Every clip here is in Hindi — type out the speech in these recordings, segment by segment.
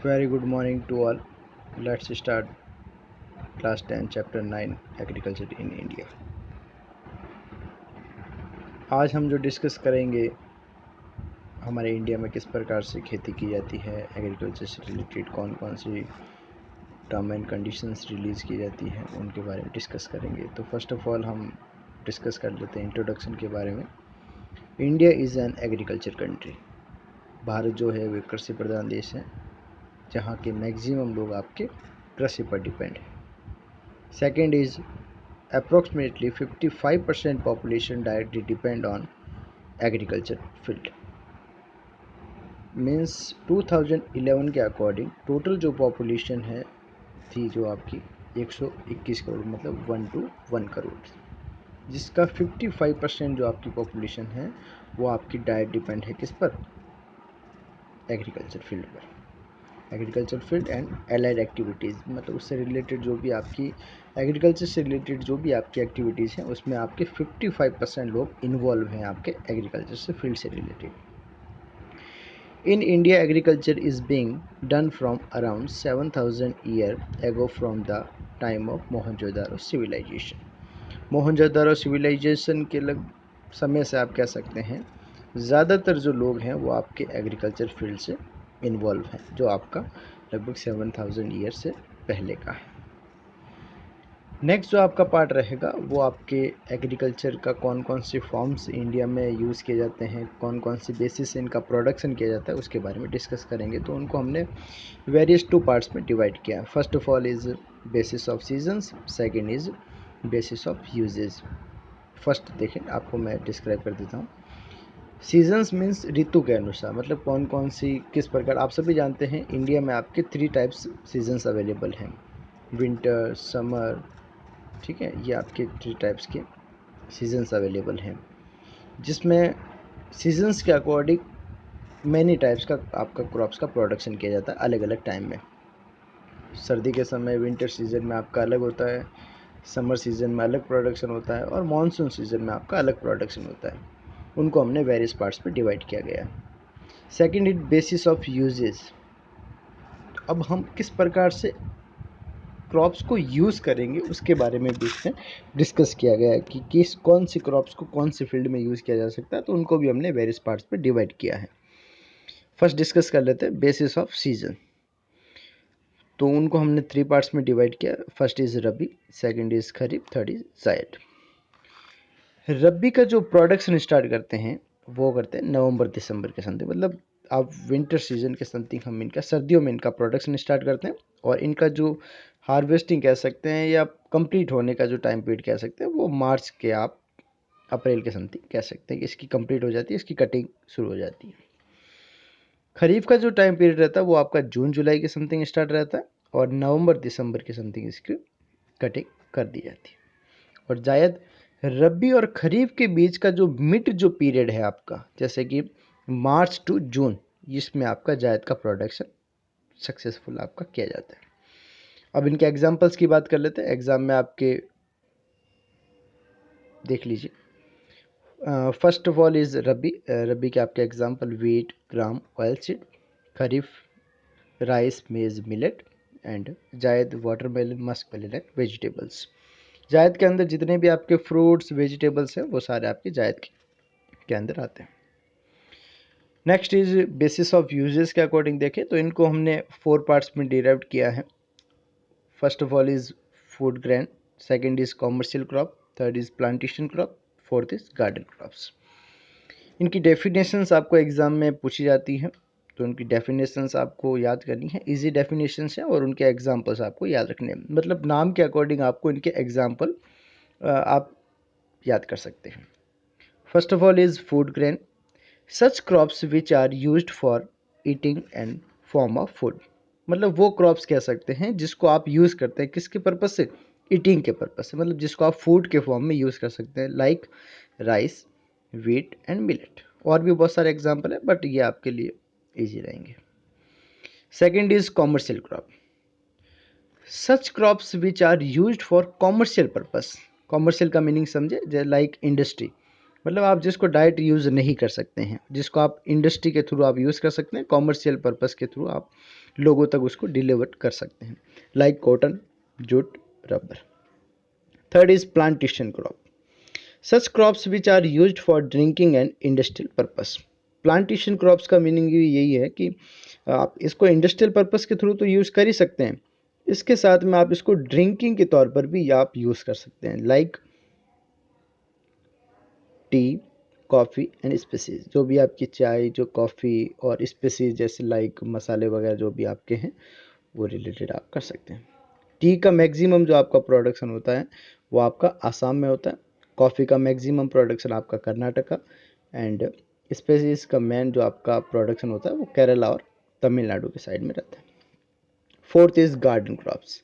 Very good morning to all. Let's start class 10 chapter 9 agriculture in India. आज हम जो डिस्कस करेंगे हमारे इंडिया में किस प्रकार से खेती की जाती है, एग्रीकल्चर से रिलेटेड कौन कौन सी टर्म एंड कंडीशंस रिलीज़ की जाती हैं उनके बारे में डिस्कस करेंगे। तो फर्स्ट ऑफ ऑल हम डिस्कस कर लेते हैं इंट्रोडक्शन के बारे में। India is an agriculture country. Bharat जो है वो कृषि प्रधान देश है जहाँ के मैक्सिमम लोग आपके कृषि पर डिपेंड है। Second is approximately 55% population directly depend on agriculture field। Means 2011 के अकॉर्डिंग टोटल जो पॉपुलेशन है थी जो आपकी 121 करोड़ मतलब 1 to 1 करोड़, जिसका 55% जो आपकी पॉपुलेशन है वो आपकी डायरेक्ट डिपेंड है किस पर, एग्रीकल्चर फील्ड पर। Agriculture field and allied activities मतलब उससे रिलेटेड जो भी आपकी एग्रीकल्चर से रिलेटेड जो भी आपकी एक्टिविटीज़ हैं उसमें आपके 55% लोग इन्वॉल्व हैं आपके एग्रीकल्चर से फील्ड से related. In India agriculture is being done from around 7000 year ago from the time of Mohenjodaro civilisation. Mohenjodaro civilisation के समय से आप कह सकते हैं ज़्यादातर जो लोग हैं वो आपके एग्रीकल्चर फील्ड से इन्वॉल्व हैं, जो आपका लगभग 7000 ईयर से पहले का है। नेक्स्ट जो आपका पार्ट रहेगा वो आपके एग्रीकल्चर का कौन कौन से फॉर्म्स इंडिया में यूज़ किए जाते हैं, कौन कौन सी बेसिस से इनका प्रोडक्शन किया जाता है उसके बारे में डिस्कस करेंगे। तो उनको हमने वेरियस 2 पार्ट्स में डिवाइड किया है। First of all is basis of seasons, second is basis of uses. First देखें, आपको मैं डिस्क्राइब कर देता हूँ। सीजन्स मीन्स ऋतु के अनुसार, मतलब कौन कौन सी किस प्रकार। आप सभी जानते हैं इंडिया में आपके 3 टाइप्स सीजन्स अवेलेबल हैं, विंटर, समर, ठीक है, ये आपके 3 टाइप्स के सीजन्स अवेलेबल हैं, जिसमें सीजन्स के अकॉर्डिंग मैनी टाइप्स का आपका क्रॉप्स का प्रोडक्शन किया जाता है अलग अलग टाइम में। सर्दी के समय विंटर सीजन में आपका अलग होता है, समर सीजन में अलग प्रोडक्शन होता है और मानसून सीजन में आपका अलग प्रोडक्शन होता है। उनको हमने वेरियस पार्ट्स पे डिवाइड किया गया है। Second is basis of uses. अब हम किस प्रकार से क्रॉप्स को यूज़ करेंगे उसके बारे में भी इसमें डिस्कस किया गया है कि किस कौन सी क्रॉप्स को कौन से फील्ड में यूज़ किया जा सकता है, तो उनको भी हमने वेरियस पार्ट्स पे डिवाइड किया है। फर्स्ट डिस्कस कर लेते हैं बेसिस ऑफ सीजन। तो उनको हमने 3 पार्ट्स में डिवाइड किया। First is rabi, second is kharif, third is जायद। रबी का जो प्रोडक्शन स्टार्ट करते हैं वो करते हैं नवंबर दिसंबर के समथिंग, मतलब आप विंटर सीजन के समथिंग हम इनका सर्दियों में इनका प्रोडक्शन स्टार्ट करते हैं और इनका जो हार्वेस्टिंग कह सकते हैं या कंप्लीट होने का जो टाइम पीरियड कह सकते हैं वो मार्च के आप अप्रैल के समथिंग कह सकते हैं कि इसकी कंप्लीट हो जाती है, इसकी कटिंग शुरू हो जाती है। खरीफ का जो टाइम पीरियड रहता है वो आपका जून जुलाई के समथिंग स्टार्ट रहता है और नवंबर दिसंबर के समथिंग इसकी कटिंग कर दी जाती है। और जायद रबी और खरीफ के बीच का जो मिड जो पीरियड है आपका, जैसे कि मार्च टू जून, इसमें आपका जायद का प्रोडक्शन सक्सेसफुल आपका किया जाता है। अब इनके एग्जांपल्स की बात कर लेते हैं। एग्जाम में आपके देख लीजिए। First of all is rabi. Rabi के आपके example wheat, gram, oil seed. Kharif rice, maize, millet and zaid watermelon, musk melon and vegetables. Zaid के अंदर जितने भी आपके फ्रूट्स वेजिटेबल्स हैं वो सारे आपके जायद के अंदर आते हैं। Next is basis of uses के अकॉर्डिंग देखें तो इनको हमने 4 पार्ट्स में डिराइव किया है। First of all is food grain, second is commercial crop, third is plantation crop, fourth is garden crops. इनकी डेफिनेशंस आपको एग्जाम में पूछी जाती हैं, तो उनकी डेफिनेशंस आपको याद करनी है। इजी डेफिनेशंस हैं और उनके एग्जाम्पल्स आपको याद रखने हैं, मतलब नाम के अकॉर्डिंग आपको इनके एग्जाम्पल आप याद कर सकते हैं। First of all is food grain, such crops which are used for eating and form of food. मतलब वो क्रॉप्स कह सकते हैं जिसको आप यूज़ करते हैं किसके पर्पज से, ईटिंग के पर्पज से, मतलब जिसको आप फूड के फॉर्म में यूज़ कर सकते हैं, like rice, wheat and millet. और भी बहुत सारे एग्जाम्पल है बट ये आपके लिए ईजी रहेंगे। Second is commercial crop, such crops which are used for commercial purpose. Commercial का मीनिंग समझे, लाइक इंडस्ट्री, मतलब आप जिसको डायरेक्ट यूज़ नहीं कर सकते हैं, जिसको आप इंडस्ट्री के थ्रू आप यूज़ कर सकते हैं, कॉमर्शियल पर्पस के थ्रू आप लोगों तक उसको डिलीवर कर सकते हैं, like cotton, jute, rubber. Third is plantation crop, such crops which are used for drinking and industrial purpose. Plantation crops का मीनिंग भी यही है कि आप इसको इंडस्ट्रियल पर्पस के थ्रू तो यूज़ कर ही सकते हैं, इसके साथ में आप इसको ड्रिंकिंग के तौर पर भी आप यूज़ कर सकते हैं, like T, coffee and species. जो भी आपकी चाय, जो कॉफ़ी और स्पेसीज जैसे लाइक मसाले वगैरह जो भी आपके हैं वो रिलेटेड आप कर सकते हैं। टी का मैक्सिमम जो आपका प्रोडक्शन होता है वो आपका आसाम में होता है, कॉफ़ी का मैक्सिमम प्रोडक्शन आपका कर्नाटका, एंड स्पेसीज का मेन जो आपका प्रोडक्शन होता है वो केरला और तमिलनाडु के साइड में रहता है। फोर्थ इज़ गार्डन क्रॉप्स,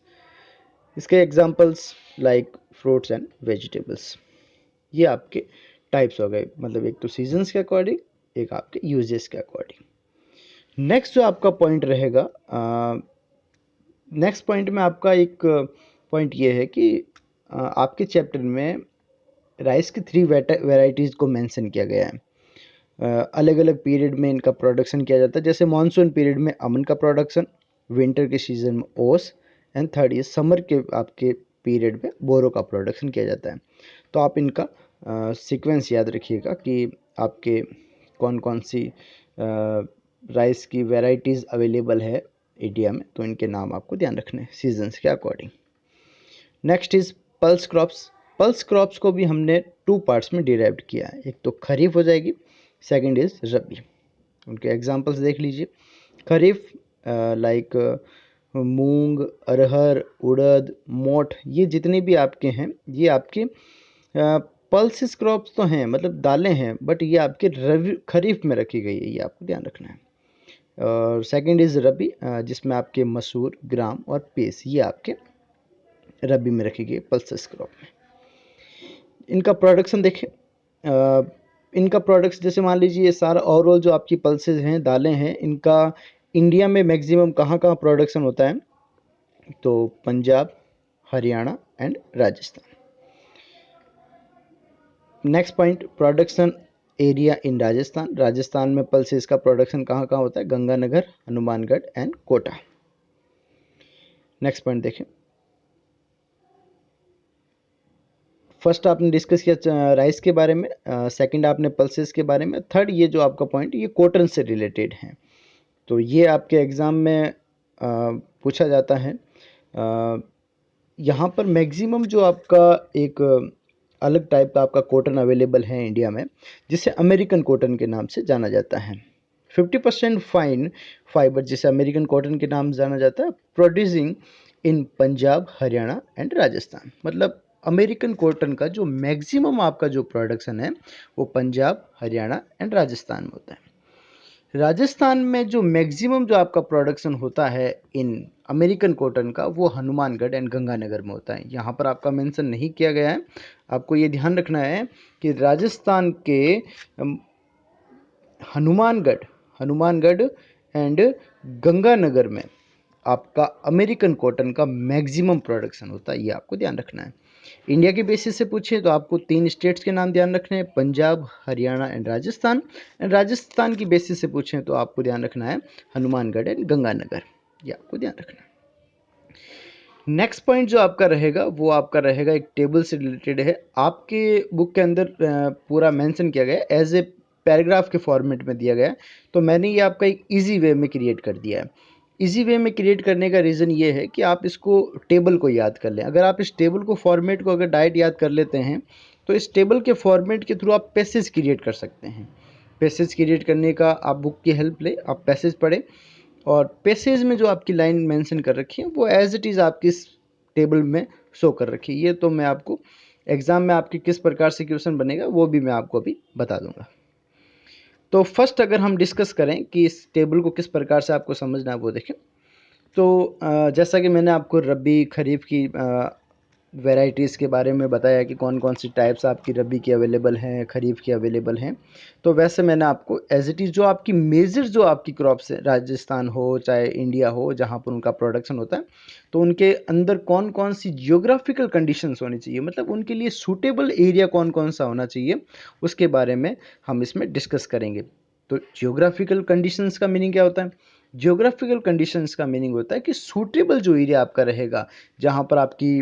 इसके examples like fruits and vegetables. ये आपके टाइप्स हो गए, मतलब एक तो सीजन्स के अकॉर्डिंग, एक आपके यूजेस के अकॉर्डिंग। नेक्स्ट जो आपका पॉइंट रहेगा, नेक्स्ट पॉइंट में आपका एक पॉइंट ये है कि आपके चैप्टर में राइस की 3 वेराइटीज़ को मेंशन किया गया है। अलग अलग पीरियड में इनका प्रोडक्शन किया जाता है, जैसे मानसून पीरियड में अमन का प्रोडक्शन, विंटर के सीजन में ओस, एंड थर्ड ये समर के आपके पीरियड में बोरो का प्रोडक्शन किया जाता है। तो आप इनका सीक्वेंस याद रखिएगा कि आपके कौन कौन सी राइस की वेराइटीज़ अवेलेबल है इंडिया में, तो इनके नाम आपको ध्यान रखने हैं सीजन्स के according. Next is pulse crops. Pulse crops को भी हमने 2 पार्ट्स में डिराइव किया है, एक तो खरीफ हो जाएगी, सेकंड इज़ रबी। उनके एग्जांपल्स देख लीजिए। खरीफ लाइक मूंग, अरहर, उड़द, मोठ, ये जितने भी आपके हैं ये आपके पल्सिस क्रॉप्स तो हैं, मतलब दालें हैं, बट ये आपके रबी खरीफ में रखी गई है, ये आपको ध्यान रखना है। और सेकंड इज़ रबी, जिसमें आपके मसूर, ग्राम और पेस ये आपके रबी में रखी गई पल्सेस क्रॉप में। इनका प्रोडक्शन देखें, इनका प्रोडक्ट्स जैसे मान लीजिए ये सारा ओवरऑल जो आपकी पल्सेस हैं, दालें हैं, इनका इंडिया में मैक्सिमम कहाँ कहाँ प्रोडक्शन होता है, तो Punjab, Haryana and Rajasthan. Next point, production area in Rajasthan. Rajasthan में पल्सेस का प्रोडक्शन कहाँ कहाँ होता है, Ganganagar, Hanumangarh and Kota. Next point देखें, फर्स्ट आपने डिस्कस किया राइस के बारे में, सेकंड आपने पल्सेस के बारे में, थर्ड ये जो आपका पॉइंट ये कॉटन से रिलेटेड है, तो ये आपके एग्ज़ाम में पूछा जाता है। यहाँ पर मैक्सिमम जो आपका एक अलग टाइप का आपका कॉटन अवेलेबल है इंडिया में, जिसे अमेरिकन कॉटन के नाम से जाना जाता है। 50% फाइन फाइबर जिसे अमेरिकन कॉटन के नाम से जाना जाता है, producing in Punjab, Haryana and Rajasthan. मतलब अमेरिकन कॉटन का जो मैक्सिमम आपका जो प्रोडक्शन है वो पंजाब, हरियाणा एंड राजस्थान में होता है। राजस्थान में जो मैक्सिमम जो आपका प्रोडक्शन होता है इन अमेरिकन कॉटन का वो हनुमानगढ़ एंड गंगानगर में होता है। यहाँ पर आपका मेंशन नहीं किया गया है, आपको ये ध्यान रखना है कि राजस्थान के हनुमानगढ़ हनुमानगढ़ एंड गंगानगर में आपका अमेरिकन कॉटन का मैक्सिमम प्रोडक्शन होता है, ये आपको ध्यान रखना है। इंडिया के बेसिस से पूछे तो आपको 3 स्टेट्स के नाम ध्यान रखने हैं, पंजाब, हरियाणा एंड राजस्थान। एंड राजस्थान की बेसिस से पूछें तो आपको ध्यान रखना है हनुमानगढ़ एंड गंगानगर, ये आपको ध्यान रखना है। नेक्स्ट पॉइंट जो आपका रहेगा वो आपका रहेगा एक टेबल से रिलेटेड है, आपके बुक के अंदर पूरा मेंशन किया गया है, एज ए पैराग्राफ के फॉर्मेट में दिया गया है, तो मैंने ये आपका एक ईजी वे में क्रिएट कर दिया है। इजी वे में क्रिएट करने का रीज़न ये है कि आप इसको टेबल को याद कर लें। अगर आप इस टेबल को फॉर्मेट को अगर डायरेक्ट याद कर लेते हैं तो इस टेबल के फॉर्मेट के थ्रू आप पैसेज क्रिएट कर सकते हैं। पैसेज क्रिएट करने का आप बुक की हेल्प लें, आप पैसेज पढ़ें, और पैसेज में जो आपकी लाइन मेंशन कर रखी है वो एज इट इज़ आपकी इस टेबल में शो कर रखी है। ये तो मैं आपको एग्ज़ाम में आपकी किस प्रकार से क्वेश्चन बनेगा वो भी मैं आपको अभी बता दूंगा। तो फर्स्ट अगर हम डिस्कस करें कि इस टेबल को किस प्रकार से आपको समझना है वो देखें। तो जैसा कि मैंने आपको रबी खरीफ की वैरायटीज़ के बारे में बताया कि कौन कौन सी टाइप्स आपकी रबी की अवेलेबल हैं, खरीफ की अवेलेबल हैं, तो वैसे मैंने आपको एज इट इज़ जो आपकी मेजर जो आपकी क्रॉप्स है, राजस्थान हो चाहे इंडिया हो जहाँ पर उनका प्रोडक्शन होता है, तो उनके अंदर कौन कौन सी जियोग्राफिकल कंडीशंस होनी चाहिए, मतलब उनके लिए सूटेबल एरिया कौन कौन सा होना चाहिए, उसके बारे में हम इसमें डिस्कस करेंगे। तो जियोग्राफिकल कंडीशंस का मीनिंग क्या होता है, जियोग्राफिकल कंडीशंस का मीनिंग होता है कि सूटेबल जो एरिया आपका रहेगा, जहाँ पर आपकी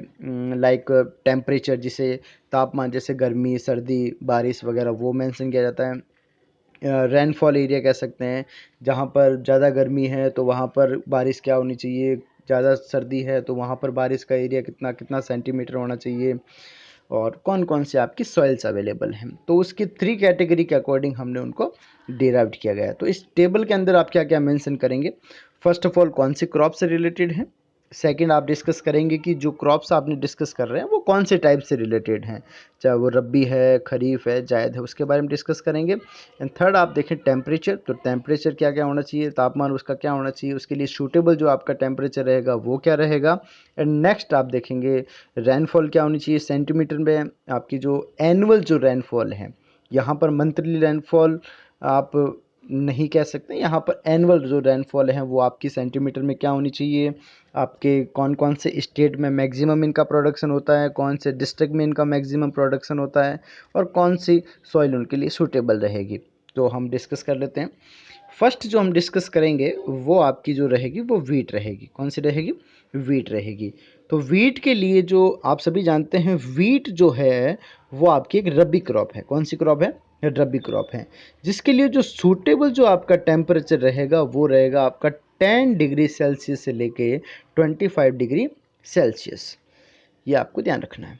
लाइक टेम्परेचर, जिसे तापमान, जैसे गर्मी, सर्दी, बारिश वगैरह, वो मेंशन किया जाता है। रेनफॉल एरिया कह सकते हैं, जहाँ पर ज़्यादा गर्मी है तो वहाँ पर बारिश क्या होनी चाहिए, ज़्यादा सर्दी है तो वहाँ पर बारिश का एरिया कितना कितना सेंटीमीटर होना चाहिए, और कौन कौन से आपकी सॉइल्स अवेलेबल हैं। तो उसकी 3 कैटेगरी के अकॉर्डिंग हमने उनको डिराइव्ड किया गया है। तो इस टेबल के अंदर आप क्या क्या मेंशन करेंगे, फर्स्ट ऑफ ऑल कौन से क्रॉप से रिलेटेड हैं। सेकंड, आप डिस्कस करेंगे कि जो क्रॉप्स आपने डिस्कस कर रहे हैं वो कौन से टाइप से रिलेटेड हैं, चाहे वो रब्बी है, खरीफ है, जायद है, उसके बारे में डिस्कस करेंगे। एंड थर्ड, आप देखें टेम्परेचर, तो टेम्परेचर क्या क्या होना चाहिए, तापमान उसका क्या होना चाहिए, उसके लिए सूटेबल जो आपका टेम्परेचर रहेगा वो क्या रहेगा। एंड नेक्स्ट आप देखेंगे रेनफॉल क्या होनी चाहिए सेंटीमीटर में, आपकी जो एनुअल जो रेनफॉल है, यहाँ पर मंथली रेनफॉल आप नहीं कह सकते, यहाँ पर एनुअल जो रेनफॉल है वो आपकी सेंटीमीटर में क्या होनी चाहिए, आपके कौन कौन से स्टेट में मैक्सिमम इनका प्रोडक्शन होता है, कौन से डिस्ट्रिक्ट में इनका मैक्सिमम प्रोडक्शन होता है, और कौन सी सॉइल उनके लिए सूटेबल रहेगी। तो हम डिस्कस कर लेते हैं। फर्स्ट जो हम डिस्कस करेंगे वो आपकी जो रहेगी वो वीट रहेगी। कौन सी रहेगी, वीट रहेगी। तो वीट के लिए जो आप सभी जानते हैं, वीट जो है वो आपकी एक रबी क्रॉप है। कौन सी क्रॉप है, रबी क्रॉप है, जिसके लिए जो सूटेबल जो आपका टेम्परेचर रहेगा वो रहेगा आपका 10 डिग्री सेल्सियस से लेके 25 डिग्री सेल्सियस। ये आपको ध्यान रखना है।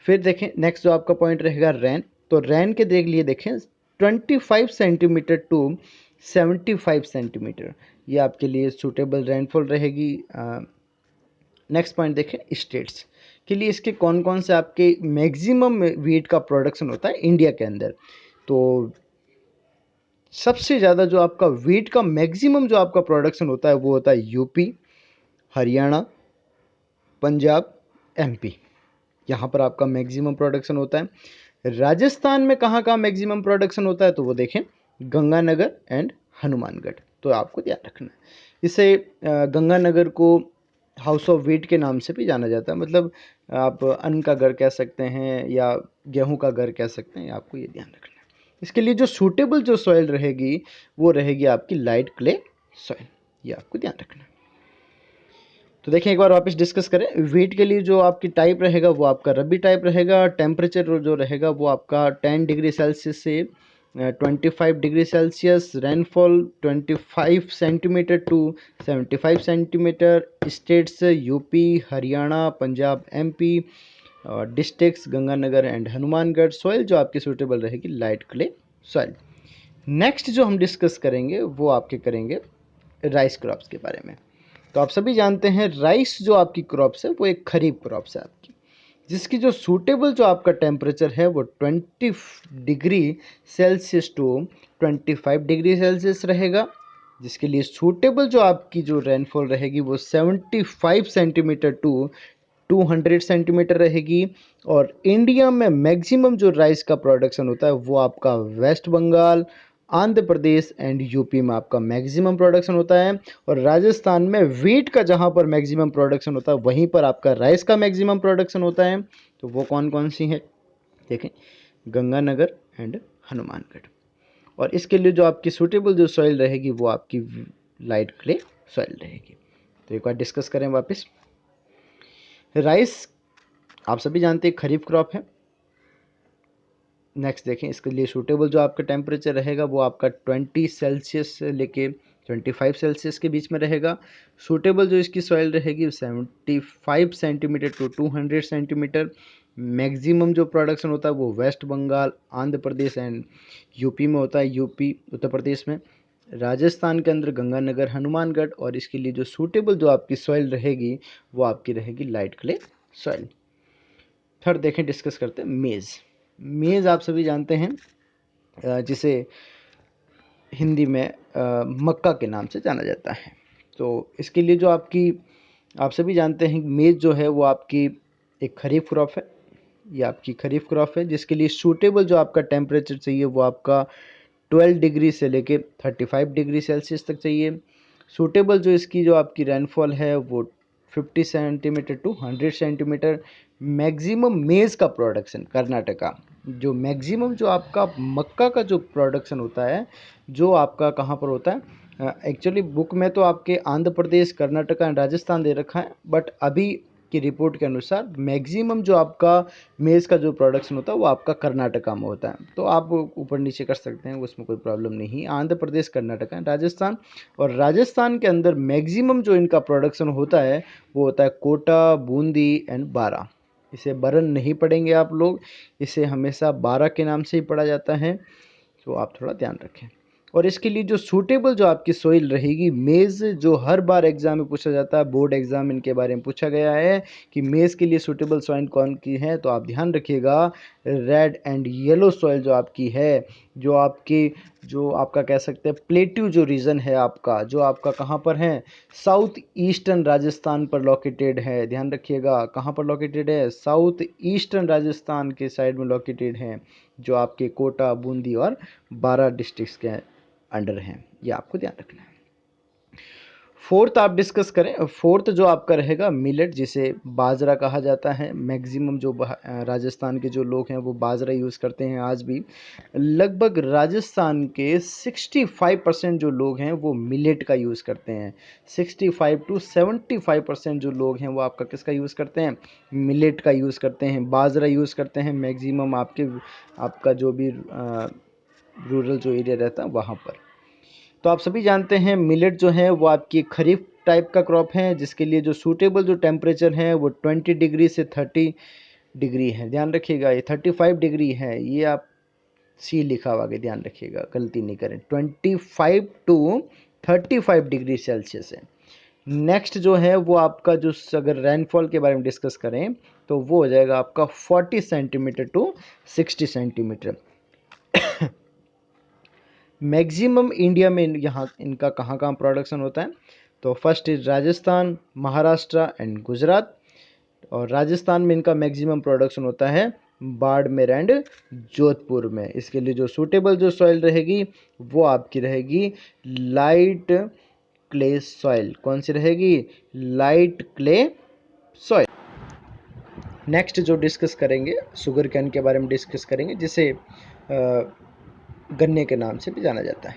फिर देखें नेक्स्ट जो आपका पॉइंट रहेगा रैन, तो रैन के देख लिए देखें 25 सेंटीमीटर टू 75 सेंटीमीटर, ये आपके लिए सूटेबल रेनफॉल रहेगी। नेक्स्ट पॉइंट देखें स्टेट्स के लिए, इसके कौन कौन से आपके मैक्सिमम वीट का प्रोडक्शन होता है इंडिया के अंदर। तो सबसे ज़्यादा जो आपका वीट का मैक्सिमम जो आपका प्रोडक्शन होता है वो होता है यूपी, हरियाणा, पंजाब, एमपी, यहाँ पर आपका मैक्सिमम प्रोडक्शन होता है। राजस्थान में कहाँ कहाँ मैक्सिमम प्रोडक्शन होता है, तो वो देखें गंगानगर एंड हनुमानगढ़। तो आपको ध्यान रखना है। इसे गंगानगर को हाउस ऑफ व्हीट के नाम से भी जाना जाता है, मतलब आप अन्न का घर कह सकते हैं या गेहूं का घर कह सकते हैं, आपको ये ध्यान रखना है। इसके लिए जो सूटेबल जो सॉइल रहेगी वो रहेगी आपकी लाइट क्ले सॉइल, ये आपको ध्यान रखना है। तो देखिए एक बार वापस डिस्कस करें, वीट के लिए जो आपकी टाइप रहेगा वो आपका रबी टाइप रहेगा। टेम्परेचर जो रहेगा वो आपका 10 डिग्री सेल्सियस से 25 degree Celsius, rainfall 25 centimetre to 75 centimetre, states UP, Haryana, Punjab, MP, districts Ganganagar and Hanumangarh. Soil जो आपकी सूटेबल रहेगी लाइट क्ले सॉइल। नेक्स्ट जो हम डिस्कस करेंगे वो आपके करेंगे राइस क्रॉप्स के बारे में। तो आप सभी जानते हैं राइस जो आपकी क्रॉप्स है वो एक खरीफ क्रॉप्स है आपकी, जिसकी जो सूटेबल जो आपका टेम्परेचर है वो 20 degree Celsius to 25 degree Celsius रहेगा, जिसके लिए सूटेबल जो आपकी जो रेनफॉल रहेगी वो 75 सेंटीमीटर टू 200 सेंटीमीटर रहेगी। और इंडिया में मैक्सिमम जो राइस का प्रोडक्शन होता है वो आपका वेस्ट बंगाल, आंध्र प्रदेश एंड यूपी में आपका मैक्सिमम प्रोडक्शन होता है। और राजस्थान में वीट का जहाँ पर मैक्सिमम प्रोडक्शन होता है वहीं पर आपका राइस का मैक्सिमम प्रोडक्शन होता है। तो वो कौन कौन सी है देखें, गंगानगर एंड हनुमानगढ़। और इसके लिए जो आपकी सूटेबल जो सॉइल रहेगी वो आपकी लाइट क्ले सॉइल रहेगी। तो एक बार डिस्कस करें वापस। राइस आप सभी जानते हैं खरीफ क्रॉप है। नेक्स्ट देखें, इसके लिए सूटेबल जो आपका टेम्परेचर रहेगा वो आपका 20 सेल्सियस से लेके 25 सेल्सियस के बीच में रहेगा। सूटेबल जो इसकी सॉइल रहेगी 75 सेंटीमीटर टू 200 सेंटीमीटर। मैक्सिमम जो प्रोडक्शन होता है वो वेस्ट बंगाल, आंध्र प्रदेश एंड यूपी में होता है, यूपी उत्तर प्रदेश में। राजस्थान के अंदर गंगानगर, हनुमानगढ़। और इसके लिए जो सूटेबल जो आपकी सॉइल रहेगी वो आपकी रहेगी लाइट क्ले सॉइल। थर्ड देखें, डिस्कस करते हैं मेज़। मेज़ आप सभी जानते हैं जिसे हिंदी में मक्का के नाम से जाना जाता है। तो इसके लिए जो आपकी आप सभी जानते हैं मेज़ जो है वो आपकी एक खरीफ क्रॉप है, ये आपकी खरीफ क्रॉप है, जिसके लिए सूटेबल जो आपका टेम्परेचर चाहिए वो आपका 12 डिग्री से लेके 35 डिग्री सेल्सियस तक चाहिए। सूटेबल जो इसकी जो आपकी रेनफॉल है वो 50 सेंटीमीटर टू 100 सेंटीमीटर। मैक्सिमम मेज़ का प्रोडक्शन कर्नाटका, जो आपका मक्का का जो प्रोडक्शन होता है जो आपका कहाँ पर होता है, एक्चुअली बुक में तो आपके आंध्र प्रदेश, कर्नाटका एंड राजस्थान दे रखा है, बट अभी की रिपोर्ट के अनुसार मैक्सिमम जो आपका मेज़ का जो प्रोडक्शन होता है वो आपका कर्नाटका में होता है। तो आप ऊपर नीचे कर सकते हैं, उसमें कोई प्रॉब्लम नहीं। आंध्र प्रदेश, कर्नाटका, राजस्थान, और राजस्थान के अंदर मैक्सिमम जो इनका प्रोडक्शन होता है वो होता है कोटा, बूंदी एंड बारा। इसे बरन नहीं पढ़ेंगे आप लोग, इसे हमेशा बारा के नाम से ही पढ़ा जाता है, तो आप थोड़ा ध्यान रखें। और इसके लिए जो सूटेबल जो आपकी सॉइल रहेगी, मेज़ जो हर बार एग्जाम में पूछा जाता है, बोर्ड एग्जाम इनके बारे में पूछा गया है कि मेज़ के लिए सूटेबल सॉइल कौन की है, तो आप ध्यान रखिएगा रेड एंड येलो सॉइल जो आपकी है, जो आपका कह सकते हैं प्लेट्यू जो रीजन है आपका, जो आपका कहाँ पर है, साउथ ईस्टर्न राजस्थान पर लोकेटेड है। ध्यान रखिएगा कहाँ पर लोकेटेड है, साउथ ईस्टर्न राजस्थान के साइड में लोकेटेड है, जो आपके कोटा, बूंदी और बारा डिस्ट्रिक्ट्स के अंडर हैं। ये आपको ध्यान रखना है। फोर्थ आप डिस्कस करें, फोर्थ जो आपका रहेगा मिलेट, जिसे बाजरा कहा जाता है। मैक्सिमम जो राजस्थान के जो लोग हैं वो बाजरा यूज़ करते हैं आज भी। लगभग राजस्थान के 65% जो लोग हैं वो मिलेट का यूज़ करते हैं। 65 to 75% जो लोग हैं वो आपका किसका यूज़ करते हैं, मिलेट का यूज़ करते हैं, बाजरा यूज़ करते हैं मैक्सिमम आपका जो भी रूरल जो एरिया रहता है वहाँ पर। तो आप सभी जानते हैं मिलेट जो है वो आपकी खरीफ टाइप का क्रॉप है, जिसके लिए जो सूटेबल जो टेम्परेचर है वो 20 डिग्री से 30 डिग्री है। ध्यान रखिएगा ये 35 डिग्री है, ये आप सी लिखा हुआ, ध्यान रखिएगा गलती नहीं करें, 25 to 35 डिग्री सेल्सियस है। नेक्स्ट जो है वो आपका जो, अगर रेनफॉल के बारे में डिस्कस करें तो वो हो जाएगा आपका 40 centimetre to 60 centimetre. Maximum India में यहाँ इनका कहाँ कहाँ प्रोडक्शन होता है, तो first is Rajasthan, Maharashtra and Gujarat. और राजस्थान में इनका मैक्सिमम प्रोडक्शन होता है बाड़मेर एंड जोधपुर में। इसके लिए जो सूटेबल जो सॉइल रहेगी वो आपकी रहेगी लाइट क्ले सॉइल। कौन सी रहेगी, लाइट क्ले सॉइल। नेक्स्ट जो डिस्कस करेंगे शुगर कैन के बारे में डिस्कस करेंगे, जिसे गन्ने के नाम से भी जाना जाता है।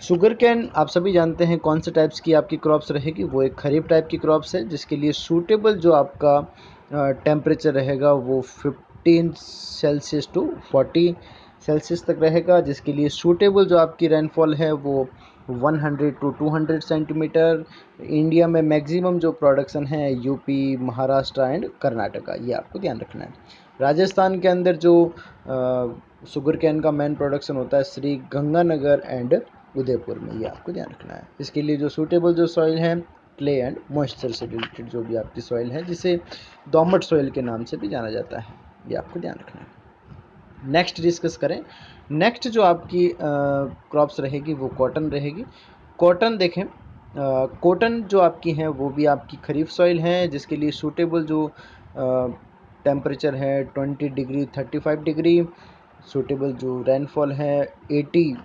शुगर कैन आप सभी जानते हैं कौन से टाइप्स की आपकी क्रॉप्स रहेगी, वो एक खरीफ टाइप की क्रॉप्स है, जिसके लिए सूटेबल जो आपका टेम्परेचर रहेगा वो 15 सेल्सियस टू 40 सेल्सियस तक रहेगा, जिसके लिए सूटेबल जो आपकी रेनफॉल है वो 100 टू 200 सेंटीमीटर। इंडिया में मैक्सिमम जो प्रोडक्शन है यूपी, महाराष्ट्र एंड कर्नाटका, ये आपको ध्यान रखना है। राजस्थान के अंदर जो शुगर कैन का मेन प्रोडक्शन होता है श्री गंगानगर एंड उदयपुर में, ये आपको ध्यान रखना है। इसके लिए जो सूटेबल जो सॉइल है क्ले एंड मॉइस्चर से रिलेटेड जो भी आपकी सॉइल है, जिसे दोमट सॉइल के नाम से भी जाना जाता है, ये आपको ध्यान रखना है। नेक्स्ट डिस्कस करें, नेक्स्ट जो आपकी क्रॉप्स रहेगी वो कॉटन रहेगी। कॉटन देखें, कॉटन जो आपकी है वो भी आपकी खरीफ सॉइल है, जिसके लिए सूटेबल जो टेम्परेचर है 20 डिग्री 35 डिग्री। सूटेबल जो रेनफॉल है 80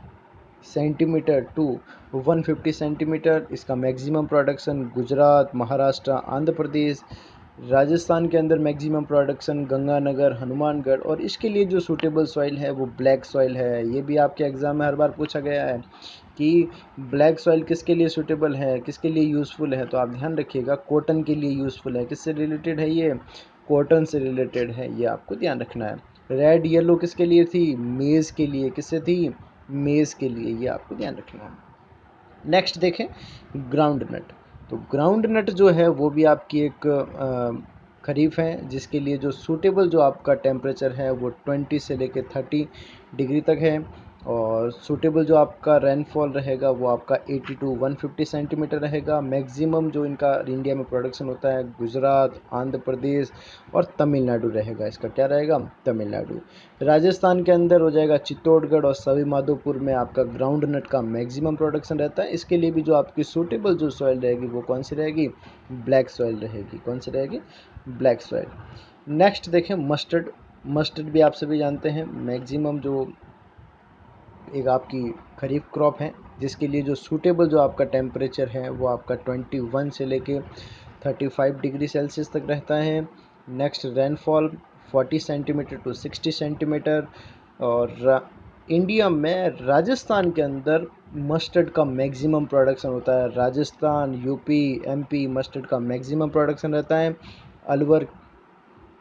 सेंटीमीटर टू 150 सेंटीमीटर। इसका मैक्सिमम प्रोडक्शन गुजरात, महाराष्ट्र, आंध्र प्रदेश, राजस्थान के अंदर मैक्सिमम प्रोडक्शन गंगानगर, हनुमानगढ़। और इसके लिए जो सूटेबल सॉइल है वो ब्लैक सॉइल है। ये भी आपके एग्ज़ाम में हर बार पूछा गया है कि ब्लैक सॉइल किसके लिए सूटेबल है, किसके लिए यूज़फुल है, तो आप ध्यान रखिएगा कॉटन के लिए यूज़फुल है। किससे रिलेटेड है ये, कॉटन से रिलेटेड है, ये आपको ध्यान रखना है। रेड येलो किसके लिए थी, मेज़ के लिए। किससे थी, मेज़ के लिए, ये आपको ध्यान रखना है। नेक्स्ट देखें ग्राउंड नट। तो ग्राउंड नट जो है वो भी आपकी एक खरीफ है, जिसके लिए जो सूटेबल जो आपका टेम्परेचर है वो 20 से लेके 30 डिग्री तक है। और सूटेबल जो आपका रेनफॉल रहेगा वो आपका 80 टू 150 सेंटीमीटर रहेगा। मैक्सिमम जो इनका इंडिया में प्रोडक्शन होता है गुजरात, आंध्र प्रदेश और तमिलनाडु रहेगा। इसका क्या रहेगा, तमिलनाडु। राजस्थान के अंदर हो जाएगा चित्तौड़गढ़ और सवाई माधोपुर में आपका ग्राउंड नट का मैक्सिमम प्रोडक्शन रहता है। इसके लिए भी जो आपकी सूटेबल जो सॉइल रहेगी वो कौन सी रहेगी, ब्लैक सॉइल रहेगी। कौन सी रहेगी, ब्लैक सॉइल। नेक्स्ट देखें मस्टर्ड। मस्टर्ड भी आप सभी जानते हैं मैक्सिमम जो एक आपकी खरीफ क्रॉप है, जिसके लिए जो सूटेबल जो आपका टेम्परेचर है वो आपका 21 से लेके 35 डिग्री सेल्सियस तक रहता है। Next rainfall 40 centimetre to 60 centimetre. और इंडिया में राजस्थान के अंदर मस्टर्ड का मैक्सिमम प्रोडक्शन होता है। राजस्थान, यूपी, एमपी मस्टर्ड का मैक्सिमम प्रोडक्शन रहता है। अलवर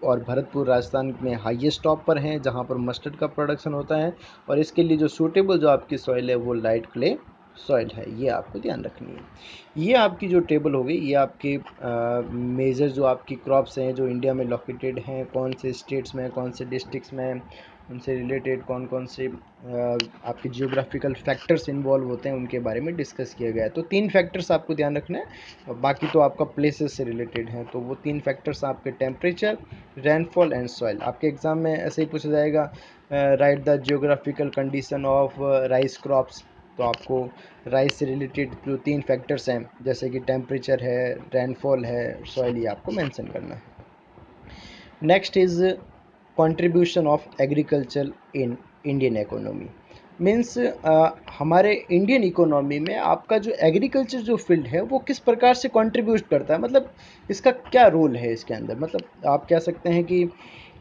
और भरतपुर राजस्थान में हाईएस्ट टॉप पर हैं जहाँ पर मस्टर्ड का प्रोडक्शन होता है। और इसके लिए जो सूटेबल जो आपकी सॉइल है वो लाइट क्ले सॉइल है, ये आपको ध्यान रखनी है। ये आपकी जो टेबल हो गई, ये आपके मेजर जो आपकी क्रॉप्स हैं जो इंडिया में लोकेटेड हैं, कौन से स्टेट्स में, कौन से डिस्ट्रिक्ट्स में, उनसे रिलेटेड कौन कौन से आपके जियोग्राफिकल फैक्टर्स इन्वॉल्व होते हैं उनके बारे में डिस्कस किया गया है। तो 3 फैक्टर्स आपको ध्यान रखना है, बाकी तो आपका प्लेसेस से रिलेटेड है। तो वो 3 फैक्टर्स आपके टेम्परेचर, रेनफॉल एंड सॉइल। आपके एग्जाम में ऐसे ही पूछा जाएगा, right the geographical condition of rice crops. तो आपको राइस से रिलेटेड जो 3 फैक्टर्स हैं जैसे कि टेम्परेचर है, रेनफॉल है, सॉइल, ये आपको मेंशन करना है। Next is contribution of agriculture in Indian economy. Means हमारे इंडियन इकोनॉमी में आपका जो एग्रीकल्चर जो फील्ड है वो किस प्रकार से कंट्रीब्यूट करता है, मतलब इसका क्या रोल है इसके अंदर। मतलब आप कह सकते हैं कि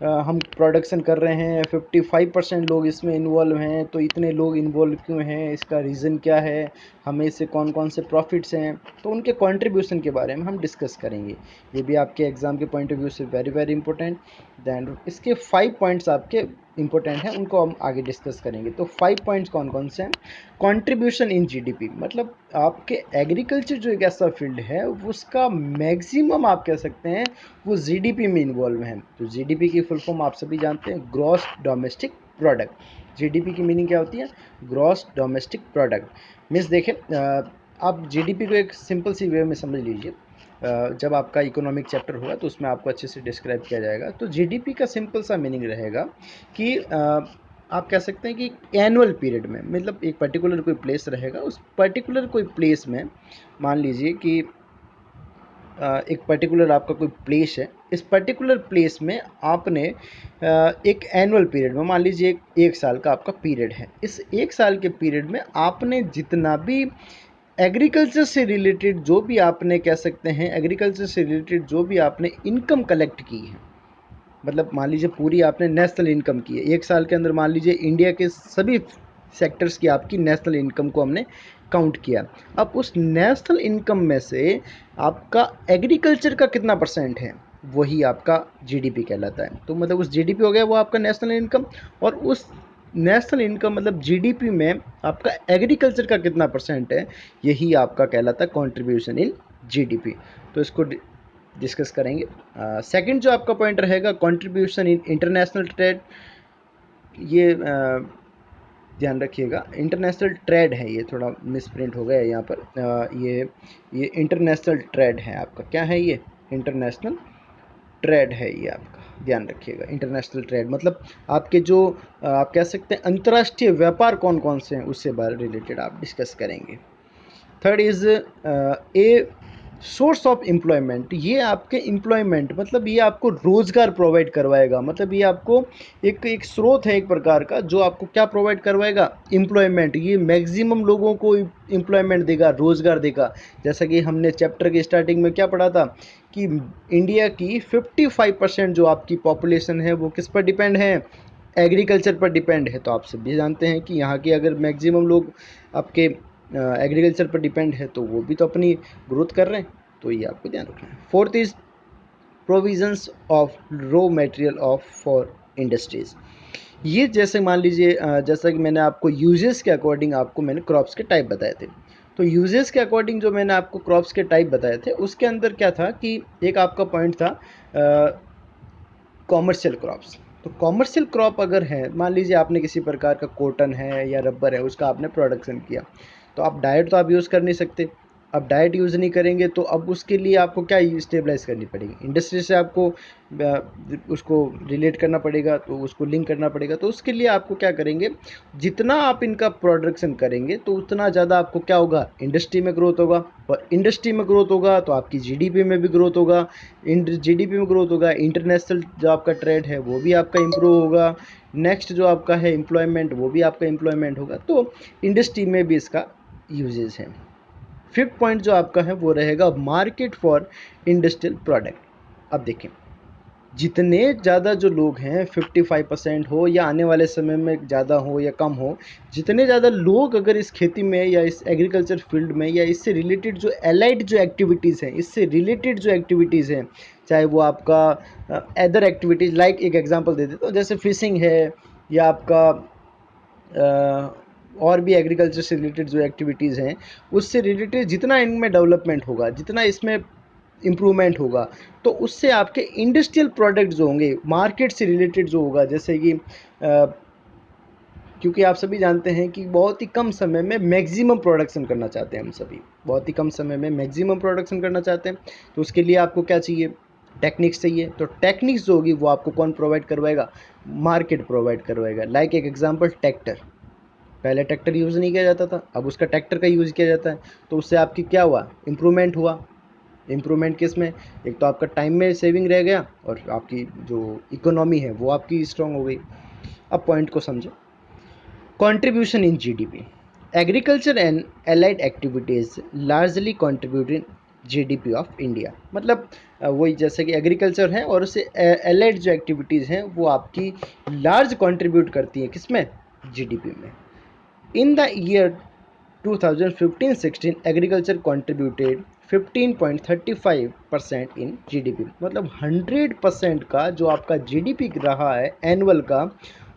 हम प्रोडक्शन कर रहे हैं, 55% लोग इसमें इन्वॉल्व हैं, तो इतने लोग इन्वॉल्व क्यों हैं, इसका रीज़न क्या है, हमें इससे कौन कौन से प्रॉफिट्स हैं, तो उनके कंट्रीब्यूशन के बारे में हम डिस्कस करेंगे। ये भी आपके एग्ज़ाम के पॉइंट ऑफ व्यू से वेरी वेरी इंपॉर्टेंट। दैन इसके 5 पॉइंट्स आपके इंपॉर्टेंट हैं, उनको हम आगे डिस्कस करेंगे। तो 5 पॉइंट्स कौन कौन से हैं। कंट्रीब्यूशन इन जीडीपी, मतलब आपके एग्रीकल्चर जो एक ऐसा फील्ड है उसका मैक्सिमम आप कह सकते हैं वो जीडीपी में इन्वॉल्व है। तो जीडीपी की फुल फॉर्म आप सभी जानते हैं, ग्रॉस डोमेस्टिक प्रोडक्ट। जीडीपी की मीनिंग क्या होती है, ग्रॉस डोमेस्टिक प्रोडक्ट। मीन्स देखें, आप जीडीपी को एक सिंपल सी वे में समझ लीजिए। जब आपका इकोनॉमिक चैप्टर होगा तो उसमें आपको अच्छे से डिस्क्राइब किया जाएगा। तो जीडीपी का सिंपल सा मीनिंग रहेगा कि आप कह सकते हैं कि एनुअल पीरियड में, मतलब एक पर्टिकुलर कोई प्लेस रहेगा, उस पर्टिकुलर कोई प्लेस में मान लीजिए कि एक पर्टिकुलर आपका कोई प्लेस है, इस पर्टिकुलर प्लेस में आपने एक एनुअल पीरियड में, मान लीजिए एक साल का आपका पीरियड है, इस एक साल के पीरियड में आपने जितना भी एग्रीकल्चर से रिलेटेड जो भी आपने कह सकते हैं, एग्रीकल्चर से रिलेटेड जो भी आपने इनकम कलेक्ट की है, मतलब मान लीजिए पूरी आपने नेशनल इनकम की है एक साल के अंदर, मान लीजिए इंडिया के सभी सेक्टर्स की आपकी नेशनल इनकम को हमने काउंट किया। अब उस नेशनल इनकम में से आपका एग्रीकल्चर का कितना परसेंट है, वही आपका जीडीपी कहलाता है। तो मतलब उस जीडीपी हो गया वो आपका नेशनल इनकम, और उस नेशनल इनकम मतलब जीडीपी में आपका एग्रीकल्चर का कितना परसेंट है, यही आपका कहलाता है कंट्रीब्यूशन इन जीडीपी। तो इसको डिस्कस करेंगे। सेकंड जो आपका पॉइंट रहेगा, कंट्रीब्यूशन इन इंटरनेशनल ट्रेड। ये ध्यान रखिएगा, इंटरनेशनल ट्रेड है, ये थोड़ा मिसप्रिंट हो गया है यहाँ पर। ये इंटरनेशनल ट्रेड है आपका, क्या है ये, इंटरनेशनल ट्रेड है ये आपका, ध्यान रखिएगा। इंटरनेशनल ट्रेड मतलब आपके जो आप कह सकते हैं अंतर्राष्ट्रीय व्यापार कौन कौन से हैं उससे बारे रिलेटेड आप डिस्कस करेंगे। Third is a source of employment. ये आपके एम्प्लॉयमेंट मतलब ये आपको रोज़गार प्रोवाइड करवाएगा, मतलब ये आपको एक स्रोत है एक प्रकार का जो आपको क्या प्रोवाइड करवाएगा, एम्प्लॉयमेंट। ये मैक्सिमम लोगों को एम्प्लॉयमेंट देगा, रोज़गार देगा। जैसा कि हमने चैप्टर के स्टार्टिंग में क्या पढ़ा था कि इंडिया की 55% जो आपकी पॉपुलेशन है वो किस पर डिपेंड है, एग्रीकल्चर पर डिपेंड है। तो आप सभी जानते हैं कि यहाँ के अगर मैक्सिमम लोग आपके एग्रीकल्चर पर डिपेंड है तो वो भी तो अपनी ग्रोथ कर रहे हैं, तो ये आपको ध्यान रखना है। Fourth is provisions of raw material of for industries. ये जैसे मान लीजिए जैसा कि मैंने आपको यूजेस के अकॉर्डिंग आपको मैंने क्रॉप्स के टाइप बताए थे, तो यूजेस के अकॉर्डिंग जो मैंने आपको क्रॉप्स के टाइप बताए थे उसके अंदर क्या था कि एक आपका पॉइंट था कॉमर्शियल क्रॉप्स। तो कॉमर्शियल क्रॉप अगर है, मान लीजिए आपने किसी प्रकार का कॉटन है या रबर है उसका आपने प्रोडक्शन किया, तो आप डाइट तो आप यूज़ कर नहीं सकते। अब डाइट यूज़ नहीं करेंगे तो अब उसके लिए आपको क्या स्टेबलाइज करनी पड़ेगी, इंडस्ट्री से आपको उसको रिलेट करना पड़ेगा, तो उसको लिंक करना पड़ेगा। तो उसके लिए आपको क्या करेंगे, जितना आप इनका प्रोडक्शन करेंगे तो उतना ज़्यादा आपको क्या होगा, इंडस्ट्री में ग्रोथ होगा, और इंडस्ट्री में ग्रोथ होगा तो आपकी जीडीपी में भी ग्रोथ होगा, जीडीपी में ग्रोथ होगा, इंटरनेशनल जो आपका ट्रेड है वो भी आपका इम्प्रूव होगा। नेक्स्ट जो आपका है एम्प्लॉयमेंट, वो भी आपका एम्प्लॉयमेंट होगा। तो इंडस्ट्री में भी इसका यूजेस है। फिफ्थ पॉइंट जो आपका है वो रहेगा मार्केट फॉर इंडस्ट्रियल प्रोडक्ट। अब देखें, जितने ज़्यादा जो लोग हैं 55% हो या आने वाले समय में ज़्यादा हो या कम हो, जितने ज़्यादा लोग अगर इस खेती में या इस एग्रीकल्चर फील्ड में या इससे रिलेटेड जो एलाइड जो एक्टिविटीज़ हैं, इससे रिलेटेड जो एक्टिविटीज़ हैं, चाहे वो आपका अदर एक्टिविटीज़, लाइक एक एग्जांपल दे देता हूँ, जैसे फिशिंग है या आपका और भी एग्रीकल्चर से रिलेटेड जो एक्टिविटीज़ हैं, उससे रिलेटेड जितना इनमें डेवलपमेंट होगा, जितना इसमें इम्प्रूवमेंट होगा, तो उससे आपके इंडस्ट्रियल प्रोडक्ट जो होंगे, मार्केट से रिलेटेड जो होगा, जैसे कि क्योंकि आप सभी जानते हैं कि बहुत ही कम समय में मैक्सिमम प्रोडक्शन करना चाहते हैं हम सभी, बहुत ही कम समय में मैक्सिमम प्रोडक्शन करना चाहते हैं, तो उसके लिए आपको क्या चाहिए? टेक्निक्स चाहिए। तो टेक्निक्स जो होगी वो आपको कौन प्रोवाइड करवाएगा? मार्केट प्रोवाइड करवाएगा। लाइक एक एग्जांपल, ट्रैक्टर। पहले ट्रैक्टर यूज़ नहीं किया जाता था, अब उसका ट्रैक्टर का यूज़ किया जाता है, तो उससे आपकी क्या हुआ? इम्प्रूवमेंट हुआ। इम्प्रूवमेंट किस में? एक तो आपका टाइम में सेविंग रह गया और आपकी जो इकोनॉमी है वो आपकी स्ट्रांग हो गई। अब पॉइंट को समझो। Contribution in GDP, agriculture and allied activities largely contribute in GDP of India. मतलब वही जैसे कि एग्रीकल्चर है और उससे एलाइड जो एक्टिविटीज़ हैं वो आपकी लार्ज कंट्रीब्यूट करती हैं किसमें? जीडीपी में। In the year 2015-16 agriculture contributed 15.35% in GDP. मतलब 100% का जो आपका जीडीपी रहा है एनुअल का,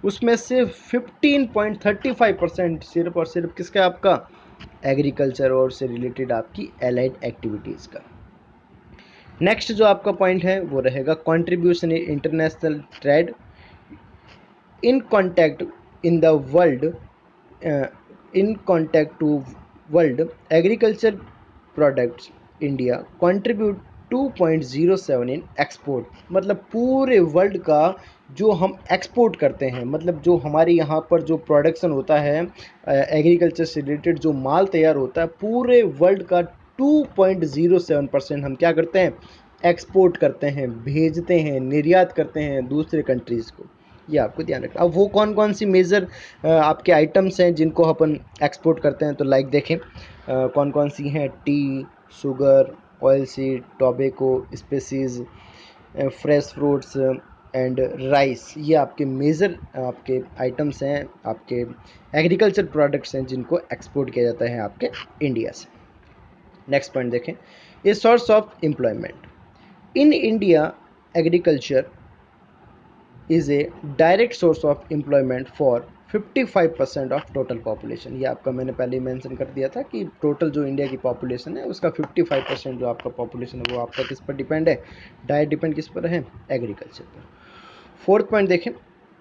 उसमें से 15.35% सिर्फ और सिर्फ किसका? आपका एग्रीकल्चर और से रिलेटेड आपकी एलाइड एक्टिविटीज़ का। नेक्स्ट जो आपका पॉइंट है वो रहेगा contribution in international trade in contact in the world, in contact to world agriculture products India contribute 2.07 in export. मतलब पूरे वर्ल्ड का जो हम एक्सपोर्ट करते हैं, मतलब जो हमारे यहाँ पर जो प्रोडक्शन होता है एग्रीकल्चर से रिलेटेड जो माल तैयार होता है, पूरे वर्ल्ड का 2.07% हम क्या करते हैं? एक्सपोर्ट करते हैं, भेजते हैं, निर्यात करते हैं दूसरे कंट्रीज़ को। ये आपको ध्यान रखना। अब वो कौन कौन सी मेजर आपके आइटम्स हैं जिनको अपन एक्सपोर्ट करते हैं, तो लाइक देखें कौन कौन सी हैं? T, sugar, oil seed, tobacco, species, fresh fruits and rice. ये आपके मेजर आपके आइटम्स हैं, आपके एग्रीकल्चर प्रोडक्ट्स हैं जिनको एक्सपोर्ट किया जाता है आपके इंडिया से। नेक्स्ट पॉइंट देखें, a source of employment in India, agriculture is a direct source of employment for 55% of total population. ये आपका मैंने पहले ही मेंशन कर दिया था कि टोटल जो इंडिया की पॉपुलेशन है उसका 55% जो आपका पॉपुलेशन है वो आपका किस पर डिपेंड है? डायरेक्ट डिपेंड किस पर है? एग्रीकल्चर पर। फोर्थ पॉइंट देखें,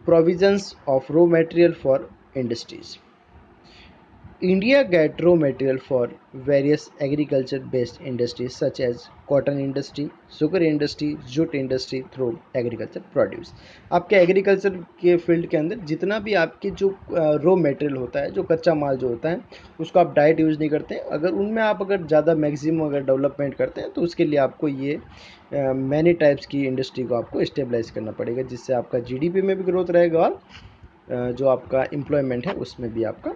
provisions of raw material for industries. India get raw material for various agriculture-based industries such as cotton industry, sugar industry, jute industry through agriculture produce। आपके एग्रीकल्चर के फील्ड के अंदर जितना भी आपके जो रॉ मटेरियल होता है, जो कच्चा माल जो होता है, उसको आप डायरेक्ट यूज़ नहीं करते हैं। अगर उनमें आप अगर ज़्यादा मैक्सिमम अगर डेवलपमेंट करते हैं तो उसके लिए आपको ये मैनी टाइप्स की इंडस्ट्री को आपको स्टेबलाइज करना पड़ेगा, जिससे आपका जीडीपी में भी ग्रोथ रहेगा और जो आपका एम्प्लॉयमेंट है उसमें भी आपका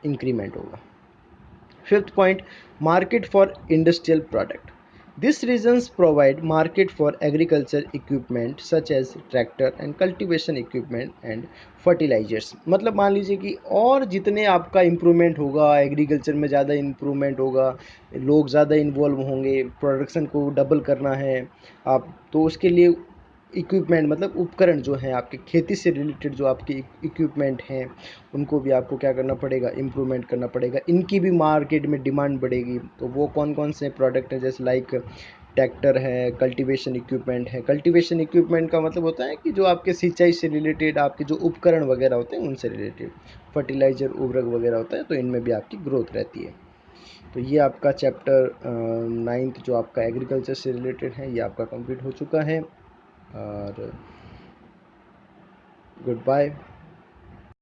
इंक्रीमेंट होगा। Fifth point, market for industrial product. This regions provide market for agriculture equipment such as tractor and cultivation equipment and fertilisers. मतलब मान लीजिए कि और जितने आपका इम्प्रूवमेंट होगा, एग्रीकल्चर में ज़्यादा इम्प्रूवमेंट होगा, लोग ज़्यादा इन्वॉल्व होंगे, प्रोडक्शन को डबल करना है आप, तो उसके लिए इक्विपमेंट मतलब उपकरण जो हैं आपके खेती से रिलेटेड जो आपके इक्विपमेंट हैं उनको भी आपको क्या करना पड़ेगा? इम्प्रूवमेंट करना पड़ेगा। इनकी भी मार्केट में डिमांड बढ़ेगी। तो वो कौन कौन से प्रोडक्ट हैं? जैसे लाइक ट्रैक्टर है, कल्टीवेशन इक्विपमेंट है। कल्टीवेशन इक्विपमेंट का मतलब होता है कि जो आपके सिंचाई से रिलेटेड आपके जो उपकरण वगैरह होते हैं उनसे रिलेटेड, फर्टिलाइज़र, उर्वरक वगैरह होता है, तो इनमें भी आपकी ग्रोथ रहती है। तो ये आपका चैप्टर 9th जो आपका एग्रीकल्चर से रिलेटेड है ये आपका कंप्लीट हो चुका है। और गुड बाय।